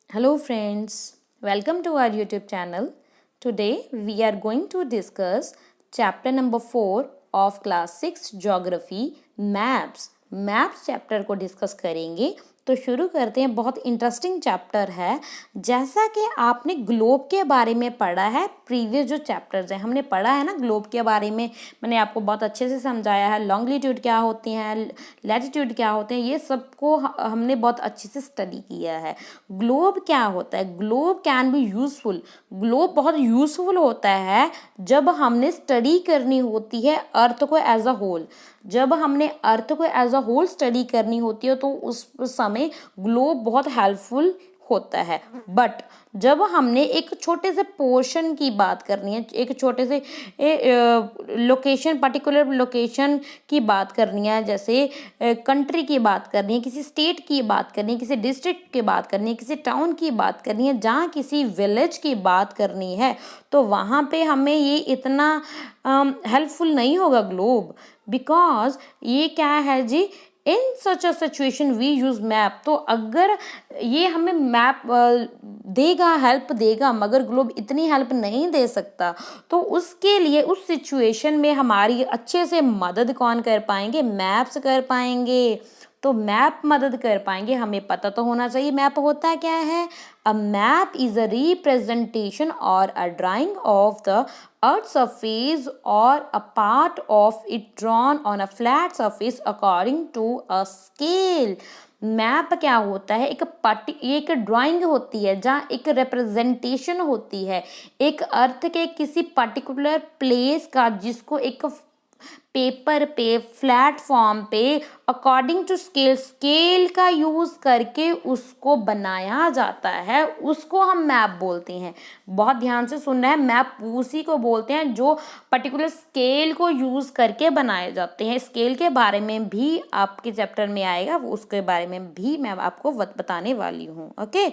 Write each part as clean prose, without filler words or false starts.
Hello friends, welcome to our YouTube channel. Today we are going to discuss chapter number 4 of class 6 geography maps. Maps chapter को discuss करेंगे तो शुरू करते हैं। बहुत interesting chapter है। जैसा कि आपने ग्लोब के बारे में पढ़ा है, प्रीवियस जो चैप्टर्स हैं हमने पढ़ा है ना ग्लोब के बारे में, मैंने आपको बहुत अच्छे से समझाया है। लॉन्गिट्यूड क्या होती हैं, लैटिट्यूड क्या होते हैं, ये सबको हमने बहुत अच्छे से स्टडी किया है। ग्लोब क्या होता है? Globe can be useful. Globe बहुत यूजफुल होता है जब हमने स्टडी करनी होती है अर्थ को एज अ होल। जब हमने अर्थ को एज अ होल स्टडी करनी होती है तो उस समय ग्लोब बहुत हेल्पफुल होता है। बट जब हमने एक छोटे से पोर्शन की बात करनी है, एक छोटे से लोकेशन, पर्टिकुलर लोकेशन की बात करनी है, जैसे कंट्री की बात करनी है, किसी स्टेट की बात करनी है, किसी डिस्ट्रिक्ट की बात करनी है, किसी टाउन की बात करनी है, जहाँ किसी विलेज की बात करनी है, तो वहाँ पे हमें ये इतना हेल्पफुल नहीं होगा ग्लोब। बिकॉज ये क्या है जी, in such a situation we use map. तो अगर ये हमें मैप देगा, हेल्प देगा, मगर ग्लोब इतनी हेल्प नहीं दे सकता, तो उसके लिए उस सिचुएशन में हमारी अच्छे से मदद कौन कर पाएंगे? मैप्स कर पाएंगे। तो मैप मदद कर पाएंगे। हमें पता तो होना चाहिए मैप होता क्या है। A map is a representation or a drawing of the earth's surface or a part of it drawn on a flat surface according to a scale। Map क्या होता है? एक ड्राइंग होती है जहाँ एक रिप्रेजेंटेशन होती है एक अर्थ के किसी पर्टिकुलर प्लेस का, जिसको एक पेपर पे, फ्लैट फॉर्म पे, अकॉर्डिंग टू स्केल का यूज करके उसको बनाया जाता है, उसको हम मैप बोलते हैं। बहुत ध्यान से सुनना है, मैप उसी को बोलते हैं जो पर्टिकुलर स्केल को यूज करके बनाए जाते हैं। स्केल के बारे में भी आपके चैप्टर में आएगा, उसके बारे में भी मैं आपको बताने वाली हूँ। ओके,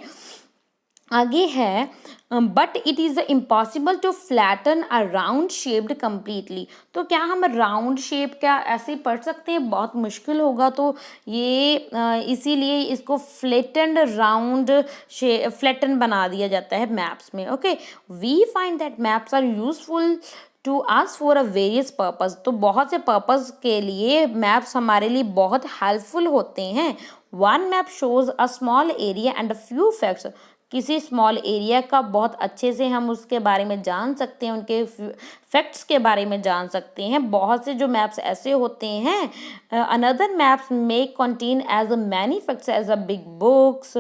आगे है, but it is impossible to flatten a round shaped completely. तो क्या हम राउंड शेप क्या ऐसे ही पढ़ सकते हैं? बहुत मुश्किल होगा। तो ये इसीलिए इसको फ्लैटन राउंड फ्लैटन बना दिया जाता है मैप्स में। Okay, we find that maps are useful to us for a various purpose. तो बहुत से पर्पज के लिए मैप्स हमारे लिए बहुत हेल्पफुल होते हैं। One map shows a small area and a few facts. किसी स्मॉल एरिया का बहुत अच्छे से हम उसके बारे में जान सकते हैं, उनके फैक्ट्स के बारे में जान सकते हैं। बहुत से जो मैप्स ऐसे होते हैं। Another maps may contain as a many facts as a big books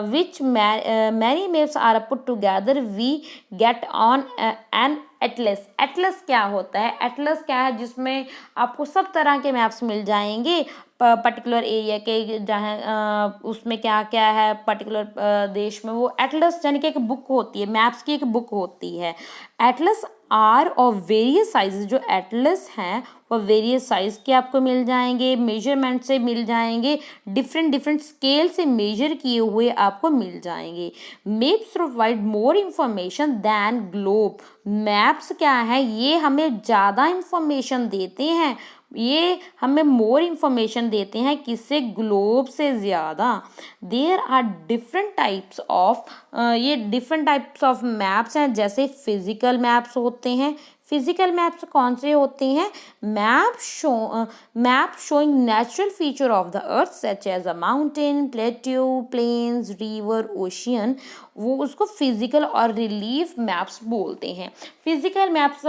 which many maps are put together we get on an atlas. Atlas क्या होता है? एटलस क्या है? जिसमें आपको सब तरह के मैप्स मिल जाएंगे पर्टिकुलर एरिया के, जहाँ उसमें क्या क्या है पर्टिकुलर देश में। वो एटलस यानी कि एक बुक होती है, मैप्स की एक बुक होती है। एटलस आर और वेरियस साइजेस। जो एटलस हैं वो वेरियस साइज के आपको मिल जाएंगे, मेजरमेंट से मिल जाएंगे, डिफरेंट स्केल से मेजर किए हुए आपको मिल जाएंगे। Maps provide more information than globe. Maps क्या है? ये हमें ज़्यादा इंफॉर्मेशन देते हैं, ये हमें मोर इंफॉर्मेशन देते हैं किससे? ग्लोब से ज़्यादा। There are different types of ये डिफरेंट टाइप्स ऑफ मैप्स हैं। जैसे फिजिकल मैप्स होते हैं। फिजिकल मैप्स कौन से होते हैं? Map showing natural feature of the earth such as a mountain, plateau, plains, river, ocean, वो उसको फिजिकल और रिलीफ मैप्स बोलते हैं। Physical maps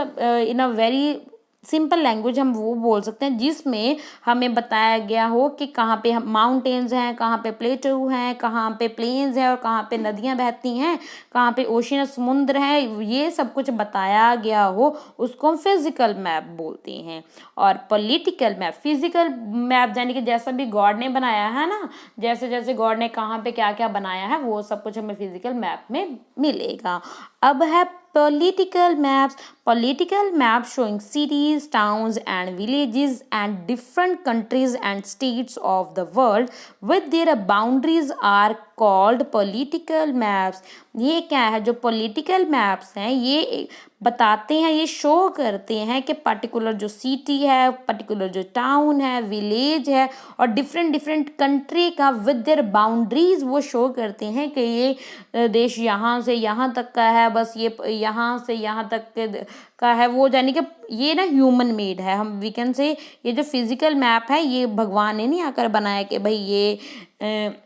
in a very simple language हम वो बोल सकते हैं जिसमें हमें बताया गया हो कि कहाँ पे माउंटेन्स हैं, कहाँ पे प्लेटू हैं, कहाँ पे प्लेन्स हैं और कहाँ पे नदियाँ बहती हैं, कहाँ पे ओशियन समुद्र है, ये सब कुछ बताया गया हो, उसको हम फिजिकल मैप बोलते हैं। और पॉलिटिकल मैप, फिजिकल मैप यानी कि जैसा भी गॉड ने बनाया है ना, जैसे जैसे गॉड ने कहाँ पे क्या क्या बनाया है वो सब कुछ हमें फिजिकल मैप में मिलेगा। अब है political maps। Political maps showing cities, towns and villages and different countries and states of the world with their boundaries are called political maps। ये क्या है? जो political maps हैं ये बताते हैं, ये शो करते हैं कि पर्टिकुलर जो सिटी है, पर्टिकुलर जो टाउन है, विलेज है और डिफरेंट डिफरेंट कंट्री का विद देयर बाउंड्रीज वो शो करते हैं कि ये देश यहाँ से यहाँ तक का है, बस ये यहाँ से यहाँ तक का है वो, यानी कि ये ना ह्यूमन मेड है। हम वी कैन से ये जो फिजिकल मैप है ये भगवान ने नहीं आकर बनाया कि भाई ये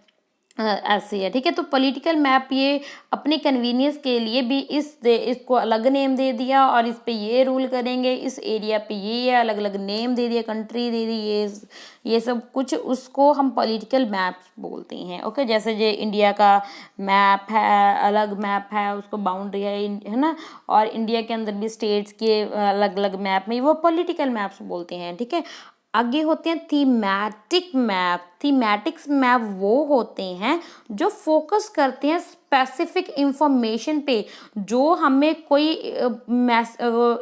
ऐसे है, ठीक है। तो पॉलिटिकल मैप ये अपने कन्वीनियंस के लिए भी इसको अलग नेम दे दिया और इस पे ये रूल करेंगे, इस एरिया पे ये अलग अलग नेम दे दिया, कंट्री दे दी, ये सब कुछ, उसको हम पॉलिटिकल मैप बोलते हैं। ओके, जैसे जो इंडिया का मैप है, अलग मैप है, उसको बाउंड्री है ना, और इंडिया के अंदर भी स्टेट्स के अलग अलग मैप में वो पॉलिटिकल मैप्स बोलते हैं, ठीक है। आगे होते हैं थीमेटिक मैप। थीमेटिक्स मैप वो होते हैं जो फोकस करते हैं स्पेसिफिक इंफॉर्मेशन पे, जो हमें कोई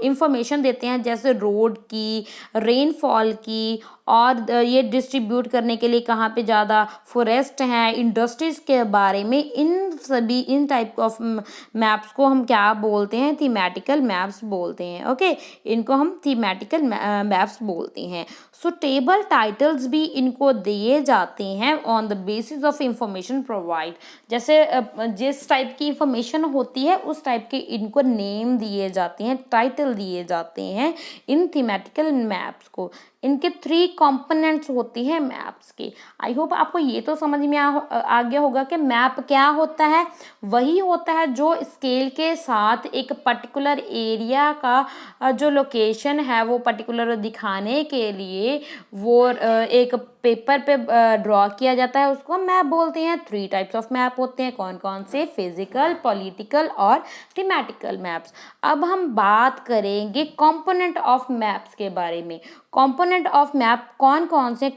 इंफॉर्मेशन देते हैं, जैसे रोड की, रेनफॉल की, और ये डिस्ट्रीब्यूट करने के लिए कहाँ पे ज़्यादा फॉरेस्ट हैं, इंडस्ट्रीज़ के बारे में। इन टाइप ऑफ मैप्स को हम क्या बोलते हैं? थीमेटिकल मैप्स बोलते हैं। ओके, इनको हम थीमेटिकल मैप्स बोलते हैं। सुटेबल टाइटल्स भी इनको दिए जाते हैं on the basis of information provide. जैसे जिस टाइप की इंफॉर्मेशन होती है उस टाइप के इनको नेम दिए जाते हैं, टाइटल दिए जाते हैं इन थीमेटिकल मैप्स को। इनके 3 कंपोनेंट्स होती हैं मैप्स के। आई होप आपको ये तो समझ में आ गया होगा कि मैप क्या होता है। वही होता है जो स्केल के साथ एक पर्टिकुलर एरिया का जो लोकेशन है वो पर्टिकुलर दिखाने के लिए वो एक पेपर पे ड्रॉ किया जाता है, उसको मैप बोलते हैं। 3 टाइप्स ऑफ मैप होते हैं, कौन कौन से? फिजिकल, पॉलिटिकल और थीमेटिकल मैप्स। अब हम बात करेंगे कंपोनेंट ऑफ मैप्स के बारे में। कंपोनेंट ऑफ मैप कौन कौन से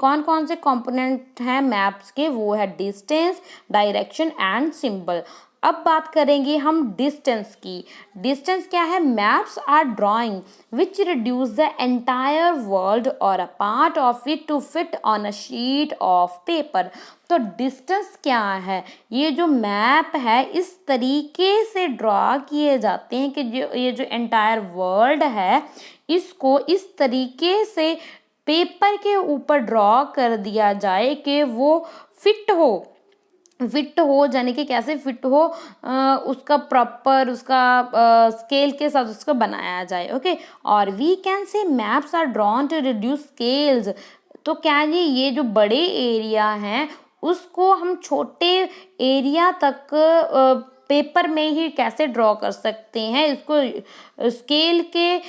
कंपोनेंट हैं मैप्स के? वो है डिस्टेंस, डायरेक्शन एंड सिंबल। अब बात करेंगे हम डिस्टेंस की। डिस्टेंस क्या है? Maps are drawing which reduce the entire world or a part of it to fit on a sheet of paper. तो डिस्टेंस क्या है? ये जो मैप है इस तरीके से ड्रॉ किए जाते हैं कि ये जो एंटायर वर्ल्ड है इसको इस तरीके से पेपर के ऊपर ड्रॉ कर दिया जाए कि वो फिट हो यानी कि कैसे फिट हो, उसका प्रॉपर उसका स्केल के साथ उसको बनाया जाए। ओके, और we can say maps are drawn to reduce scales. तो क्या ये जो बड़े एरिया हैं उसको हम छोटे एरिया तक पेपर में ही कैसे ड्रॉ कर सकते हैं, इसको स्केल के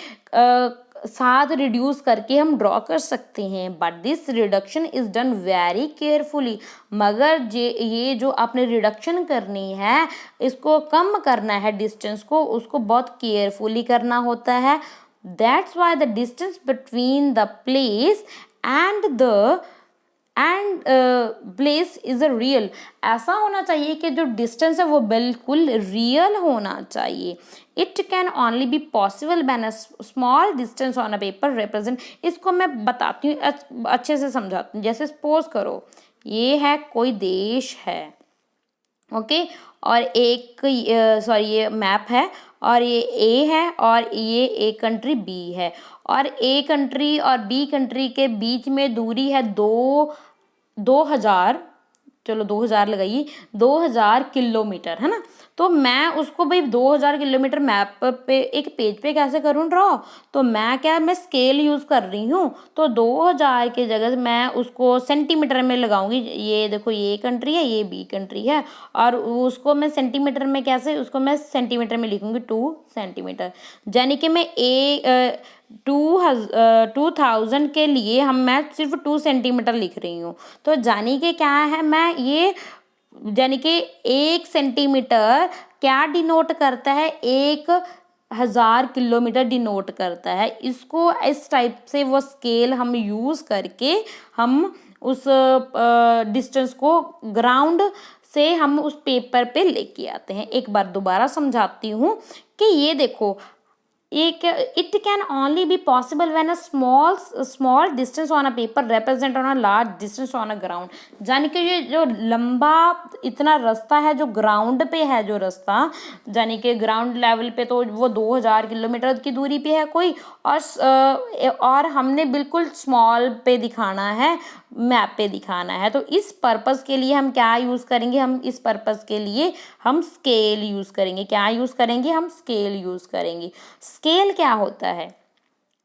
साथ रिड्यूस करके हम ड्रॉ कर सकते हैं। But this reduction is done very carefully. मगर ये जो आपने रिडक्शन करनी है, इसको कम करना है डिस्टेंस को, उसको बहुत केयरफुली करना होता है। That's why the distance between the place and place is a real. ऐसा होना चाहिए कि जो डिस्टेंस है वो बिल्कुल रियल होना चाहिए। It can only be possible when a small distance on a paper represent. इसको मैं बताती हूँ, अच्छे से समझाती हूँ। जैसे सपोज करो ये है कोई देश है, ओके, और ये मैप है और ये ए है और ये ए कंट्री बी है, और ए कंट्री और बी कंट्री के बीच में दूरी है 2000, चलो 2000 लगाइए, 2000 किलोमीटर है ना। तो मैं उसको भाई 2000 किलोमीटर मैप पे एक पेज पे कैसे करूँ ड्रॉ? तो मैं स्केल यूज़ कर रही हूँ, तो 2000 की जगह मैं उसको सेंटीमीटर में लगाऊंगी। ये देखो ये कंट्री है, ये बी कंट्री है, और उसको मैं सेंटीमीटर में उसको मैं सेंटीमीटर में लिखूंगी 2 सेंटीमीटर। यानी कि मैं 2000 के लिए मैं सिर्फ 2 सेंटीमीटर लिख रही हूँ। तो जानी कि क्या है, मैं ये यानी कि 1 सेंटीमीटर क्या डिनोट करता है? 1000 किलोमीटर डिनोट करता है। इसको इस टाइप से वो स्केल हम यूज़ करके हम उस डिस्टेंस को ग्राउंड से हम उस पेपर पे लेके आते हैं। एक बार दोबारा समझाती हूँ कि ये देखो it can only be possible when a small distance on a paper represent on a large distance on a ground। यानी कि ये जो लंबा इतना रास्ता है जो ग्राउंड पे है, जो रास्ता यानी कि ग्राउंड लेवल पे तो वो 2000 किलोमीटर की दूरी पे है कोई, और हमने बिल्कुल स्मॉल पे दिखाना है, मैप पे दिखाना है। तो इस पर्पस के लिए हम क्या यूज़ करेंगे, हम इस पर्पस के लिए हम स्केल यूज़ करेंगे। क्या यूज़ करेंगे, हम स्केल यूज़ करेंगे। स्केल क्या होता है?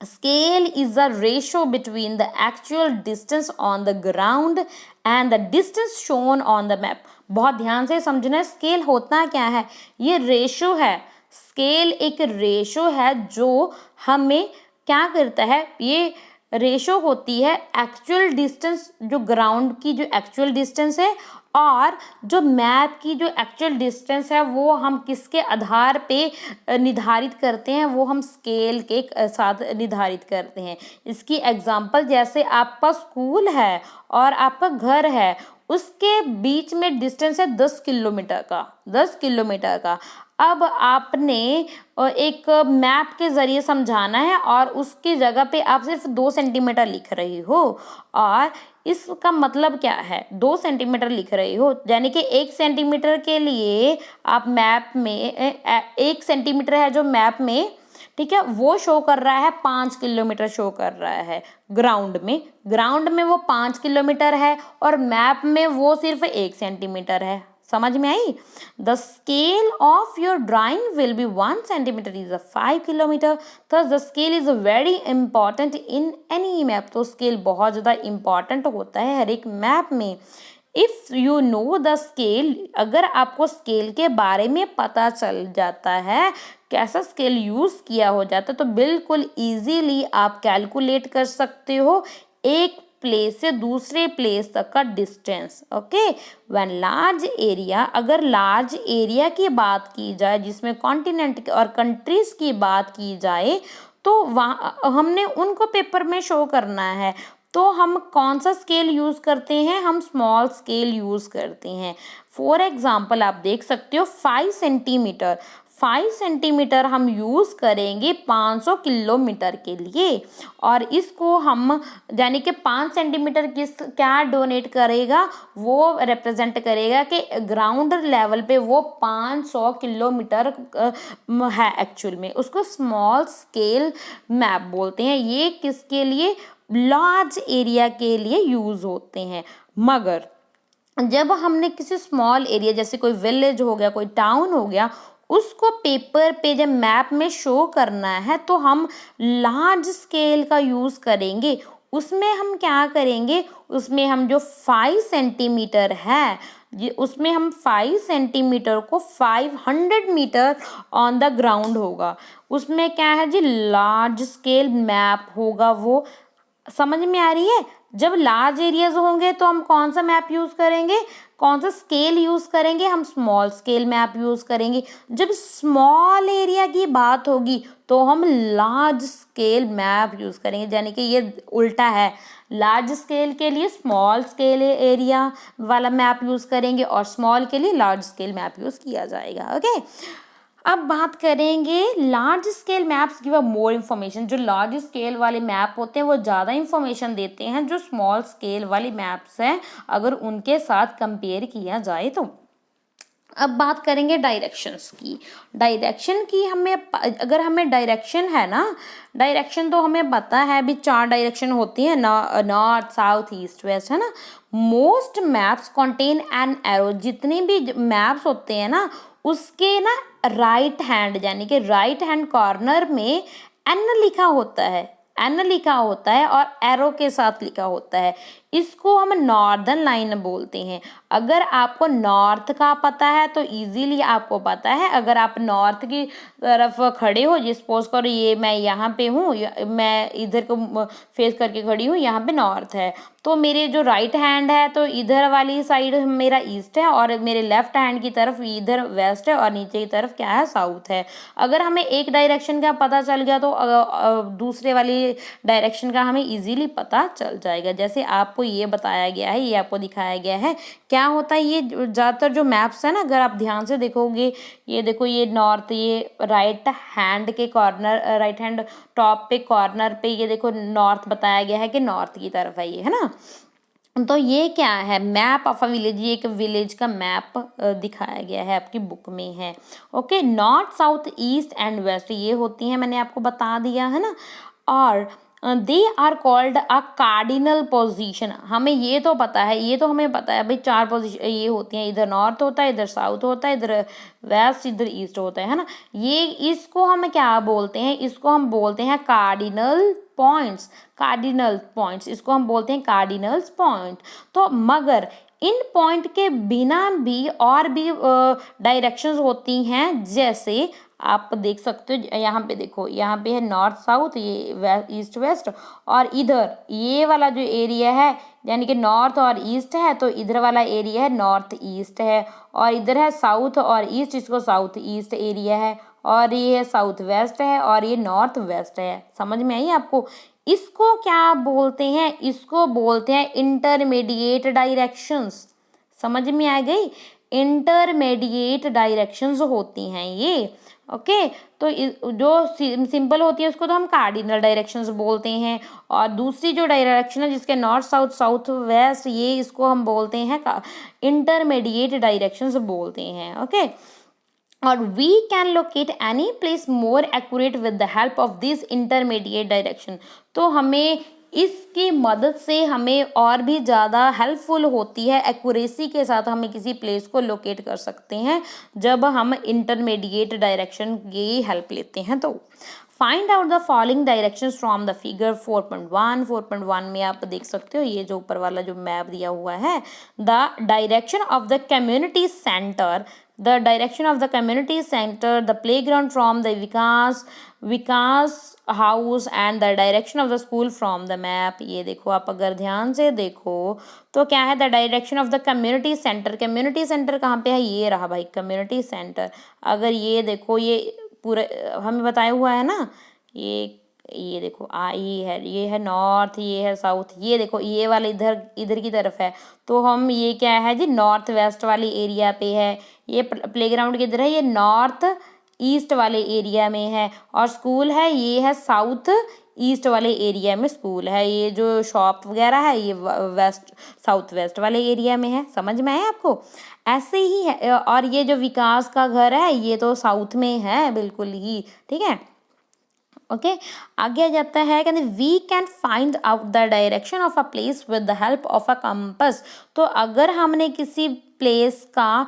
Scale is the ratio between the actual distance on the ground and the distance shown on the map। बहुत ध्यान से समझना है, स्केल होता क्या है? ये रेशो है। स्केल एक रेशो है जो हमें क्या करता है, ये रेशो होती है एक्चुअल डिस्टेंस, जो ग्राउंड की जो एक्चुअल डिस्टेंस है और जो मैप की जो एक्चुअल डिस्टेंस है वो हम किसके आधार पे निर्धारित करते हैं, वो हम स्केल के साथ निर्धारित करते हैं। इसकी एग्जांपल जैसे आपका स्कूल है और आपका घर है, उसके बीच में डिस्टेंस है 10 किलोमीटर का, 10 किलोमीटर का। अब आपने एक मैप के ज़रिए समझाना है और उसकी जगह पे आप सिर्फ 2 सेंटीमीटर लिख रही हो, और इसका मतलब क्या है, 2 सेंटीमीटर लिख रही हो यानी कि 1 सेंटीमीटर के लिए आप मैप में 1 सेंटीमीटर है जो मैप में, ठीक है, वो शो कर रहा है 5 किलोमीटर शो कर रहा है ग्राउंड में वो 5 किलोमीटर है और मैप में वो सिर्फ 1 सेंटीमीटर है। समझ में आई? The scale of your drawing will be 1 centimetre is 5 kilometre. Thus the scale is very important in any map. तो स्केल बहुत ज़्यादा इंपॉर्टेंट होता है हर एक मैप में। If you know the scale, अगर आपको स्केल के बारे में पता चल जाता है, कैसा स्केल यूज़ किया हो जाता है, तो बिल्कुल इजीली आप कैलकुलेट कर सकते हो एक प्लेस से दूसरे प्लेस तक का distance. Okay, when large area, अगर लार्ज एरिया की बात की जाए जिसमें कॉन्टिनेंट और कंट्रीज की बात की जाए, तो वहाँ हमने उनको पेपर में शो करना है, तो हम कौन सा स्केल यूज़ करते हैं, हम स्मॉल स्केल यूज़ करते हैं। फॉर एग्जाम्पल आप देख सकते हो 5 सेंटीमीटर, 5 सेंटीमीटर हम यूज़ करेंगे 500 किलोमीटर के लिए, और इसको हम यानी कि 5 सेंटीमीटर क्या डोनेट करेगा, वो रिप्रेजेंट करेगा कि ग्राउंड लेवल पे वो 500 किलोमीटर है एक्चुअल में, उसको स्मॉल स्केल मैप बोलते हैं। ये किसके लिए, लार्ज एरिया के लिए यूज़ होते हैं। मगर जब हमने किसी स्मॉल एरिया जैसे कोई विलेज हो गया, कोई टाउन हो गया, उसको पेपर पे जब मैप में शो करना है तो हम लार्ज स्केल का यूज़ करेंगे। उसमें हम क्या करेंगे, उसमें हम जो 5 सेंटीमीटर है, उसमें हम 5 सेंटीमीटर को 500 मीटर ऑन द ग्राउंड होगा, उसमें क्या है जी, लार्ज स्केल मैप होगा। वो समझ में आ रही है? जब लार्ज एरियाज होंगे तो हम कौन सा मैप यूज़ करेंगे, कौन सा स्केल यूज़ करेंगे, हम स्मॉल स्केल मैप यूज़ करेंगे। जब स्मॉल एरिया की बात होगी तो हम लार्ज स्केल मैप यूज़ करेंगे, यानी कि ये उल्टा है। लार्ज स्केल के लिए स्मॉल स्केल एरिया वाला मैप यूज़ करेंगे और स्मॉल के लिए लार्ज स्केल मैप यूज़ किया जाएगा। ओके, अब बात करेंगे large scale maps give a more information. जो लार्ज स्केल वाले मैप होते हैं वो ज़्यादा इन्फॉर्मेशन देते हैं जो स्मॉल स्केल वाली मैप्स हैं, अगर उनके साथ कंपेयर किया जाए तो। अब बात करेंगे डायरेक्शंस की। डायरेक्शन की हमें, अगर हमें डायरेक्शन है ना, डायरेक्शन तो हमें पता है भी 4 डायरेक्शन होती है, नॉर्थ साउथ ईस्ट वेस्ट, है ना। Most maps contain an arrow. जितने भी मैप्स होते हैं ना उसके ना राइट हैंड यानी कि राइट हैंड कॉर्नर में एन लिखा होता है, एन लिखा होता है और एरो के साथ लिखा होता है। इसको हम नॉर्दर्न लाइन बोलते हैं। अगर आपको नॉर्थ का पता है तो इजीली आपको पता है, अगर आप नॉर्थ की तरफ खड़े हो, सपोज करो ये मैं यहाँ पे हूँ, मैं इधर को फेस करके खड़ी हूँ, यहाँ पे नॉर्थ है, तो मेरे जो राइट हैंड है तो इधर वाली साइड मेरा ईस्ट है और मेरे लेफ्ट हैंड की तरफ इधर वेस्ट है और नीचे की तरफ क्या है, साउथ है। अगर हमें एक डायरेक्शन का पता चल गया तो दूसरे वाली डायरेक्शन का हमें इजीली पता चल जाएगा। जैसे आपको ये बताया गया है, ये आपको दिखाया गया है। क्या होता है, ये ज़्यादातर जो मैप्स है ना, अगर आप ध्यान से देखोगे, ये देखो ये नॉर्थ, ये राइट हैंड के कॉर्नर, राइट हैंड टॉप पे कॉर्नर पे ये देखो नॉर्थ बताया गया है कि नॉर्थ की तरफ है ये, है ना। तो ये क्या है, मैप ऑफ अ विलेज, ये एक विलेज का मैप दिखाया गया है, आपकी बुक में है। Okay, north south east and west ये होती हैं, मैंने आपको बता दिया है ना। और they are called a cardinal position, हमें ये तो पता है, ये तो हमें पता है भाई, 4 पोजीशन ये होती हैं, इधर नॉर्थ होता है, इधर साउथ होता है, इधर वेस्ट, इधर ईस्ट होता है ना। ये इसको हम क्या बोलते हैं, इसको हम बोलते हैं कार्डिनल पॉइंट्स। कार्डिनल पॉइंट्स इसको हम बोलते हैं कार्डिनल्स पॉइंट। तो मगर इन पॉइंट के बिना भी और भी डायरेक्शंस होती हैं, जैसे आप देख सकते हो, यहाँ पे देखो, यहाँ पे है नॉर्थ साउथ, ये ईस्ट वेस्ट, और इधर ये वाला जो एरिया है यानी कि नॉर्थ और ईस्ट है, तो इधर वाला एरिया है नॉर्थ ईस्ट है, और इधर है साउथ और ईस्ट, इसको साउथ ईस्ट एरिया है, और ये साउथ वेस्ट है, और ये नॉर्थ वेस्ट है। समझ में आई आपको? इसको क्या बोलते हैं, इसको बोलते हैं इंटरमीडिएट डायरेक्शंस। समझ में आ गई? इंटरमीडिएट डायरेक्शंस होती हैं ये। ओके, तो जो सिंपल होती है उसको तो हम कार्डिनल डायरेक्शंस बोलते हैं, और दूसरी जो डायरेक्शन है जिसके नॉर्थ साउथ साउथ वेस्ट, ये इसको हम बोलते हैं इंटरमीडिएट डायरेक्शंस बोलते हैं। ओके, और we can locate any place more accurate with the help of this intermediate direction। तो हमें इसकी मदद से हमें और भी ज़्यादा हेल्पफुल होती है, एक्यूरेसी के साथ हमें किसी प्लेस को लोकेट कर सकते हैं जब हम इंटरमीडिएट डायरेक्शन की हेल्प लेते हैं। तो find out the following directions from the figure 4.1। 4.1 में आप देख सकते हो, ये जो ऊपर वाला जो मैप दिया हुआ है, the direction of the community centre, the direction of the community center, the playground from the Vikas house and the direction of the school from the map. ये देखो, आप अगर ध्यान से देखो तो क्या है, the direction of the community centre. Community centre कहाँ पे है, ये रहा भाई कम्युनिटी सेंटर। अगर ये देखो, ये पूरे हमें बताया हुआ है ना, ये देखो ये है नॉर्थ, ये है साउथ, ये देखो ये वाला इधर की तरफ है, तो हम ये क्या है जी, नॉर्थ वेस्ट वाली एरिया पे है। ये प्लेग्राउंड किधर है, ये नॉर्थ ईस्ट वाले एरिया में है, और स्कूल है ये है साउथ ईस्ट वाले एरिया में स्कूल है। ये जो शॉप वगैरह है ये वेस्ट साउथ वेस्ट वाले एरिया में है। समझ में आया आपको? ऐसे ही है। और ये जो विकास का घर है ये तो साउथ में है बिल्कुल ही, ठीक है। ओके, आगे आ जाता है, कहते we can find out the direction of a place with the help of a compass. तो अगर हमने किसी प्लेस का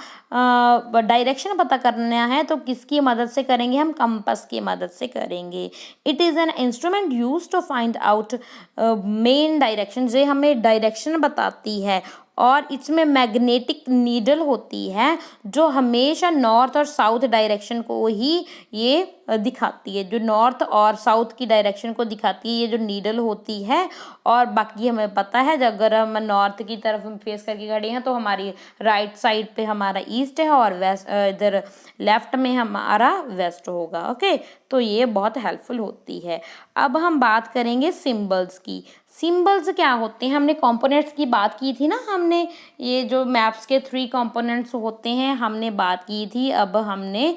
डायरेक्शन पता करना है तो किसकी मदद से करेंगे, हम कंपस की मदद से करेंगे। It is an instrument use to find out main direction, जो हमें डायरेक्शन बताती है, और इसमें मैग्नेटिक नीडल होती है जो हमेशा नॉर्थ और साउथ डायरेक्शन को ही ये दिखाती है, जो नॉर्थ और साउथ की डायरेक्शन को दिखाती है, ये जो नीडल होती है। और बाकी हमें पता है जब अगर हम नॉर्थ की तरफ फेस करके खड़े हैं तो हमारी राइट साइड पे हमारा ईस्ट है, और वेस्ट इधर लेफ्ट में हमारा वेस्ट होगा। ओके, तो ये बहुत हेल्पफुल होती है। अब हम बात करेंगे सिंबल्स की। सिंबल्स क्या होते हैं, हमने कंपोनेंट्स की बात की थी ना, हमने ये जो मैप्स के 3 कंपोनेंट्स होते हैं हमने बात की थी। अब हमने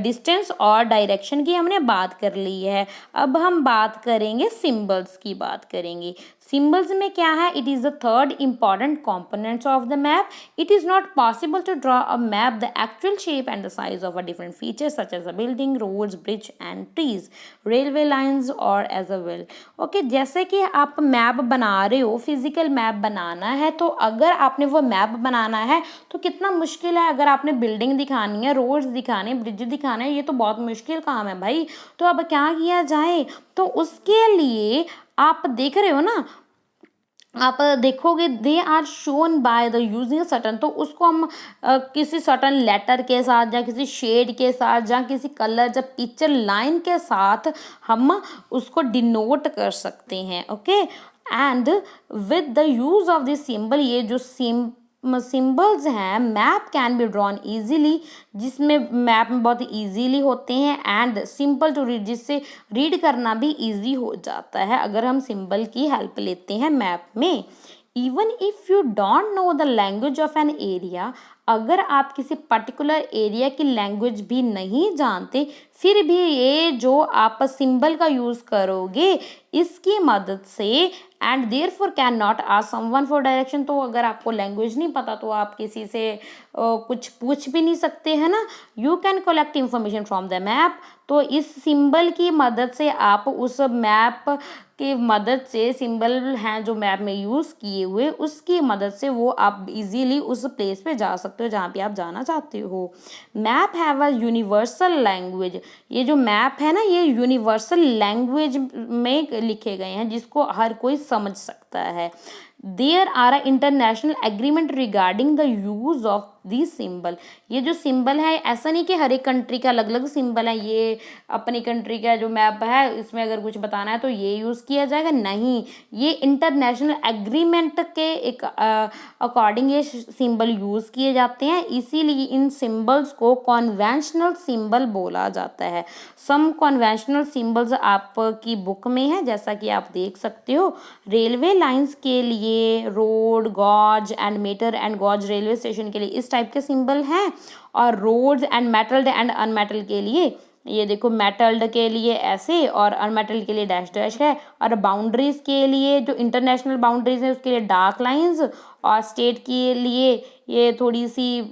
डिस्टेंस और डायरेक्शन की हमने बात कर ली है। अब हम बात करेंगे सिंबल्स की बात करेंगे। सिंबल्स में क्या है, it is the third important components of the map. It is not possible to draw a map the actual shape and the size of a different features such as a building, roads, bridge and trees, railway lines और as a well. Okay, जैसे कि आप map बना रहे हो, physical map बनाना है, तो अगर आपने वो मैप बनाना है तो कितना मुश्किल है। अगर आपने बिल्डिंग दिखानी है, रोड्स दिखाने, ब्रिज दिखाने, ये तो बहुत मुश्किल काम है भाई। तो अब क्या किया जाए, तो उसके लिए आप देख रहे हो ना, आप देखोगे they are shown by the using certain, तो उसको हम किसी सर्टन लेटर के साथ या किसी शेड के साथ या किसी कलर या पिक्चर लाइन के साथ हम उसको डिनोट कर सकते हैं। Okay, and with the use of this symbol, ये जो सिंबल्स हैं, map can be drawn easily, जिसमें मैप में बहुत इजीली होते हैं, एंड सिंपल टू रीड, जिससे रीड करना भी इजी हो जाता है अगर हम सिंबल की हेल्प लेते हैं मैप में। Even if you don't know the language of an area, अगर आप किसी पर्टिकुलर एरिया की लैंग्वेज भी नहीं जानते, फिर भी ये जो आप सिंबल का यूज़ करोगे इसकी मदद से, and therefore can not ask someone for direction, तो अगर आपको लैंग्वेज नहीं पता तो आप किसी से कुछ पूछ भी नहीं सकते है ना। You can collect information from the map, तो इस सिंबल की मदद से आप उस मैप की मदद से, सिंबल हैं जो मैप में यूज़ किए हुए, उसकी मदद से वो आप इजीली उस प्लेस पे जा सकते हो जहाँ पे आप जाना चाहते हो। Map have a universal language, ये जो मैप है ना ये यूनिवर्सल लैंग्वेज में लिखे गए हैं जिसको हर कोई समझ सकता है। There are international agreement regarding the use of this symbol, ये जो सिंबल है ऐसा नहीं कि हर एक कंट्री का अलग अलग सिंबल है, ये अपनी कंट्री का जो मैप है इसमें अगर कुछ बताना है तो ये यूज़ किया जाएगा, नहीं, ये इंटरनेशनल एग्रीमेंट के एक अकॉर्डिंग ये सिंबल यूज़ किए जाते हैं, इसीलिए इन सिंबल्स को कॉन्वेंशनल सिंबल बोला जाता है। सम कॉन्वेंशनल सिंबल्स आपकी बुक में है, जैसा कि आप देख सकते हो। रेलवे लाइंस के लिए road, gauge and metre and gauge railway station के लिए इस टाइप के सिंबल हैं, और roads and metalled and unmetalled के लिए ये देखो, मेटल्ड के लिए ऐसे और अनमेटल्ड के लिए डैश डैश है, और बाउंड्रीज के लिए जो इंटरनेशनल बाउंड्रीज है उसके लिए डार्क लाइंस, और स्टेट के लिए ये थोड़ी सी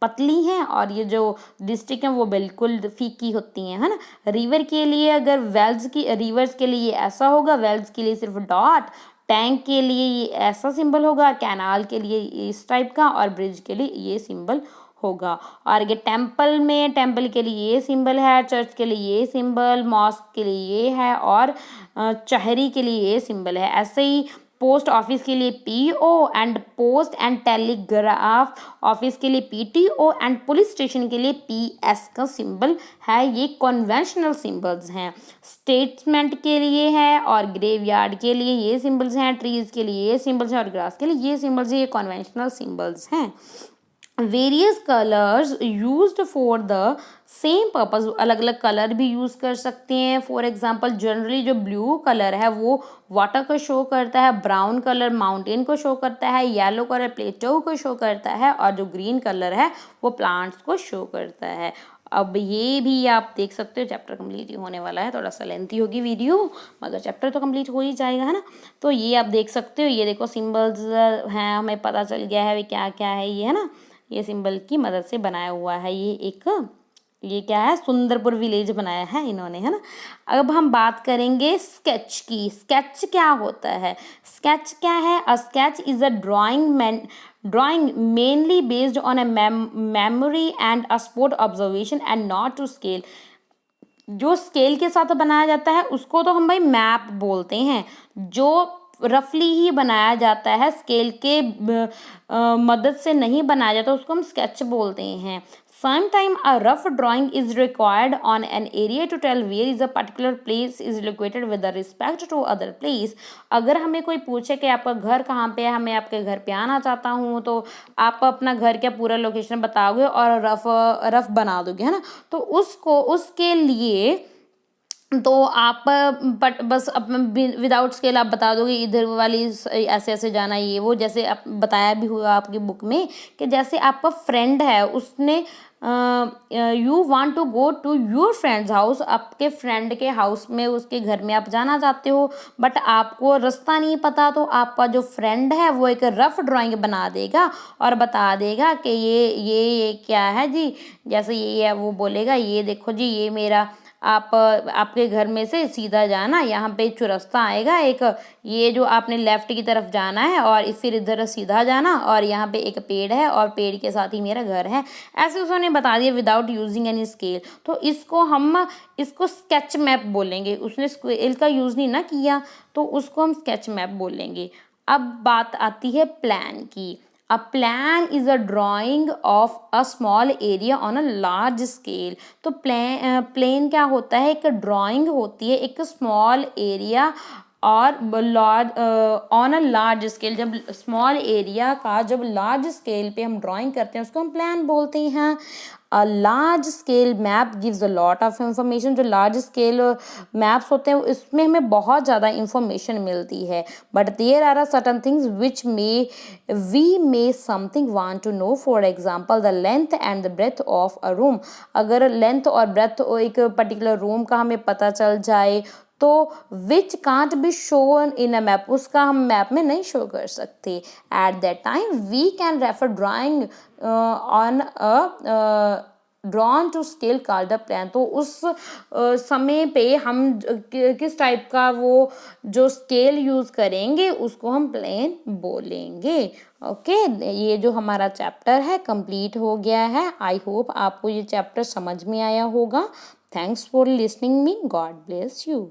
पतली हैं, और ये जो डिस्ट्रिक्ट हैं वो बिल्कुल फीकी होती हैं, है ना। रिवर के लिए अगर वेल्स की, रिवर्स के लिए ऐसा होगा, वेल्स के लिए सिर्फ डॉट, टैंक के लिए ये ऐसा सिंबल होगा, कैनाल के लिए इस टाइप का, और ब्रिज के लिए ये सिंबल होगा। और ये टेम्पल में, टेम्पल के लिए ये सिंबल है, चर्च के लिए ये सिंबल, मॉस्क के लिए ये है, और चहरी के लिए ये सिंबल है। ऐसे ही पोस्ट ऑफिस के लिए PO, and post and telegraph office के लिए PTO, एंड पुलिस स्टेशन के लिए PS का सिंबल है। ये कन्वेंशनल सिंबल्स हैं। स्टेटमेंट के लिए है, और ग्रेवयार्ड के लिए ये सिंबल्स हैं, ट्रीज के लिए ये सिंबल्स हैं, और ग्रास के लिए ये सिंबल्स हैं। ये कन्वेंशनल सिंबल्स हैं। Various colours used for the same purpose, अलग अलग कलर भी यूज़ कर सकते हैं। फॉर एग्जांपल जनरली जो ब्लू कलर है वो वाटर को शो करता है, ब्राउन कलर माउंटेन को शो करता है, येलो कलर प्लेटो को शो करता है, और जो ग्रीन कलर है वो प्लांट्स को शो करता है। अब ये भी आप देख सकते हो, चैप्टर कंप्लीट होने वाला है, थोड़ा सा लेंथी होगी वीडियो मगर चैप्टर तो कंप्लीट हो ही जाएगा, है ना। तो ये आप देख सकते हो, ये देखो सिंबल्स हैं, हमें पता चल गया है क्या क्या है ये, है ना। ये सिंबल की मदद से बनाया हुआ है, ये क्या है, सुंदरपुर विलेज बनाया है इन्होंने, है ना। अब हम बात करेंगे स्केच की। स्केच क्या होता है? स्केच क्या है? A sketch is a drawing mainly based on a memory and a spot observation and not to scale. जो स्केल के साथ बनाया जाता है उसको तो हम भाई मैप बोलते हैं, जो रफली ही बनाया जाता है, स्केल के मदद से नहीं बनाया जाता, उसको हम स्केच बोलते हैं। Sometime a rough drawing is required on an area to tell where is a particular place is located with respect to other place. अगर हमें कोई पूछे कि आपका घर कहाँ पे है, हमें आपके घर पे आना चाहता हूँ, तो आप अपना घर का पूरा लोकेशन बताओगे और रफ बना दोगे, है ना। तो उसके लिए तो आप बस विदाउट स्केल आप बता दोगे इधर वाली ऐसे ऐसे जाना, ये वो, जैसे आप बताया भी हुआ आपकी बुक में कि जैसे आपका फ्रेंड है, उसने you want to go to your friend's house, आपके फ्रेंड के हाउस में, उसके घर में आप जाना चाहते हो, बट आपको रास्ता नहीं पता, तो आपका जो फ्रेंड है वो एक रफ ड्राइंग बना देगा और बता देगा कि ये क्या है जी, जैसे ये है, वो बोलेगा ये देखो जी, ये मेरा, आपके घर में से सीधा जाना, यहाँ पे चौरास्ता आएगा एक, ये जो आपने लेफ्ट की तरफ जाना है, और फिर इधर सीधा जाना, और यहाँ पे एक पेड़ है और पेड़ के साथ ही मेरा घर है। ऐसे उसने बता दिया विदाउट यूजिंग एनी स्केल। तो इसको स्केच मैप बोलेंगे। उसने स्केल का यूज़ नहीं ना किया, तो उसको हम स्केच मैप बोलेंगे। अब बात आती है प्लान की। A plan is a drawing of a small area on a large scale. तो प्लेन क्या होता है? एक ड्राइंग होती है एक स्मॉल एरिया और large on a large scale, जब स्मॉल एरिया का जब लार्ज स्केल पे हम ड्राइंग करते हैं उसको हम प्लान बोलते हैं। A large scale map gives a lot of information. जो लार्ज स्केल मैप्स होते हैं इसमें हमें बहुत ज़्यादा इंफॉर्मेशन मिलती है। But there are certain things which we may something want to know, for example the length and the breadth of a room. अगर लेंथ और ब्रेथ एक पर्टिकुलर रूम का हमें पता चल जाए तो which can't be shown in a map, उसका हम मैप में नहीं शो कर सकते। At that time we can refer drawing on a drawn to scale called the plan. तो उस समय पे हम किस टाइप का वो जो स्केल यूज करेंगे उसको हम प्लान बोलेंगे। ओके, ये जो हमारा चैप्टर है कंप्लीट हो गया है। आई होप आपको ये चैप्टर समझ में आया होगा। Thanks for listening me. God bless you.